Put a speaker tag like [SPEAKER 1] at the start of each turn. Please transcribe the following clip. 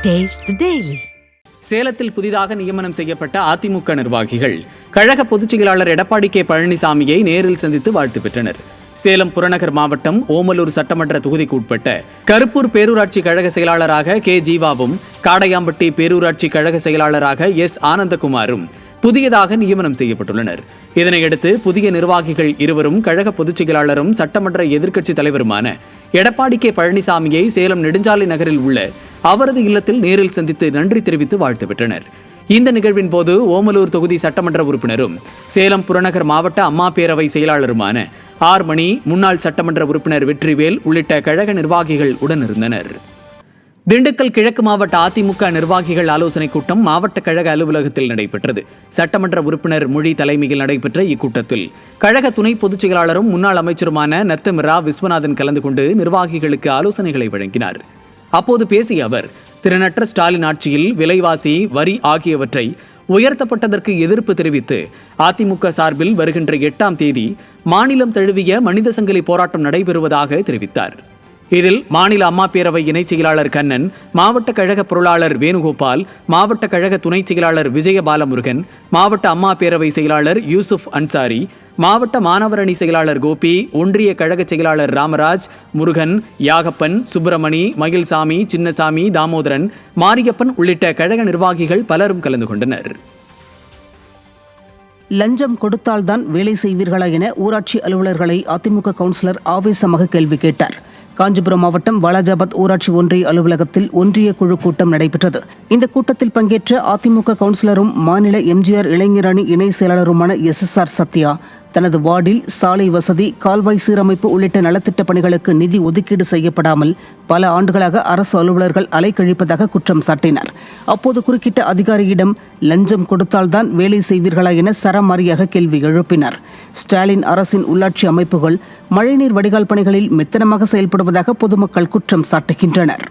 [SPEAKER 1] Taste the Daily.
[SPEAKER 2] சேலத்தில் புதிதாக நியமனம் செய்யப்பட்ட அதிமுக நிர்வாகிகள் கழக பொதுச் செயலாளர் எடப்பாடி கே பழனிசாமியை நேரில் சந்தித்து வாழ்த்து பெற்றனர். சேலம் புறநகர் மாவட்டம் ஓமலூர் சட்டமன்ற தொகுதிக்கு உட்பட்ட கருப்பூர் பேரூராட்சி கழக செயலாளராக கே ஜீவாவும், காடையாம்பட்டி பேரூராட்சி கழக செயலாளராக எஸ் ஆனந்தகுமாரும் புதியதாக நியமனம் செய்யப்பட்டுள்ளனர். இதனையடுத்து புதிய நிர்வாகிகள் இருவரும் கழக பொதுச் செயலாளரும் சட்டமன்ற எதிர்க்கட்சித் தலைவருமான எடப்பாடி கே பழனிசாமியை சேலம் நெடுஞ்சாலை நகரில் உள்ள அவரது இல்லத்தில் நேரில் சந்தித்து நன்றி தெரிவித்து வாழ்த்து பெற்றனர். இந்த நிகழ்வின் போது ஓமலூர் தொகுதி சட்டமன்ற உறுப்பினரும் சேலம் புறநகர் மாவட்ட அம்மா பேரவை செயலாளருமான ஆர் மணி, முன்னாள் சட்டமன்ற உறுப்பினர் வெற்றிவேல் உள்ளிட்ட கழக நிர்வாகிகள் உடனிருந்தனர். திண்டுக்கல் கிழக்கு மாவட்ட அதிமுக நிர்வாகிகள் ஆலோசனைக் கூட்டம் மாவட்ட கழக அலுவலகத்தில் நடைபெற்றது. சட்டமன்ற உறுப்பினர் மொழி தலைமையில் நடைபெற்ற இக்கூட்டத்தில் கழக துணை பொதுச் செயலாளரும் முன்னாள் அமைச்சருமான நத்தமிரா விஸ்வநாதன் கலந்து கொண்டு நிர்வாகிகளுக்கு ஆலோசனைகளை வழங்கினார். அப்போது பேசிய அவர், திறனற்ற ஸ்டாலின் ஆட்சியில் விலைவாசி, வரி ஆகியவற்றை உயர்த்தப்பட்டதற்கு எதிர்ப்பு தெரிவித்து அதிமுக சார்பில் வருகின்ற 8ஆம் தேதி மாநிலம் தழுவிய மனித சங்கிலி போராட்டம் நடைபெறுவதாக தெரிவித்தார். இதில் மாநில அம்மா பேரவை இணைச் செயலாளர் கண்ணன், மாவட்ட கழக பொருளாளர் வேணுகோபால், மாவட்ட கழக துணை செயலாளர் விஜயபாலமுருகன், மாவட்ட அம்மா பேரவை செயலாளர் யூசுப் அன்சாரி, மாவட்ட மாணவர் அணி செயலாளர் கோபி, ஒன்றிய கழக செயலாளர் ராமராஜ், முருகன், யாகப்பன், சுப்பிரமணி, மகிழ்சாமி, சின்னசாமி, தாமோதரன், மாரியப்பன் உள்ளிட்ட கழக நிர்வாகிகள் பலரும் கலந்து கொண்டனர்.
[SPEAKER 3] லஞ்சம் கொடுத்தால்தான் வேலை செய்வீர்களா என ஊராட்சி அலுவலர்களை அதிமுக கவுன்சிலர் ஆவேசமாக கேள்வி கேட்டார். காஞ்சிபுரம் மாவட்டம் வாலாஜாபாத் ஊராட்சி ஒன்றிய அலுவலகத்தில் ஒன்றிய குழு கூட்டம் நடைபெற்றது. இந்த கூட்டத்தில் பங்கேற்ற அதிமுக கவுன்சிலரும் மாநில எம்ஜிஆர் இளைஞர் அணி இணை செயலாளருமான SSR சத்யா தனது வார்டில் சாலை வசதி, கால்வாய் சீரமைப்பு உள்ளிட்ட நலத்திட்ட பணிகளுக்கு நிதி ஒதுக்கீடு செய்யப்படாமல் பல ஆண்டுகளாக அரசு அலுவலர்கள் அலைக்கழிப்பதாக குற்றம் சாட்டினார். அப்போது குறுக்கிட்ட அதிகாரியிடம் லஞ்சம் கொடுத்தால்தான் வேலை செய்வீர்களா என சரமாரியாக கேள்வி எழுப்பினார். ஸ்டாலின் அரசின் உள்ளாட்சி அமைப்புகள் மழைநீர் வடிகால் பணிகளில் மெத்தனமாக செயல்படுவதாக பொதுமக்கள் குற்றம் சாட்டுகின்றனர்.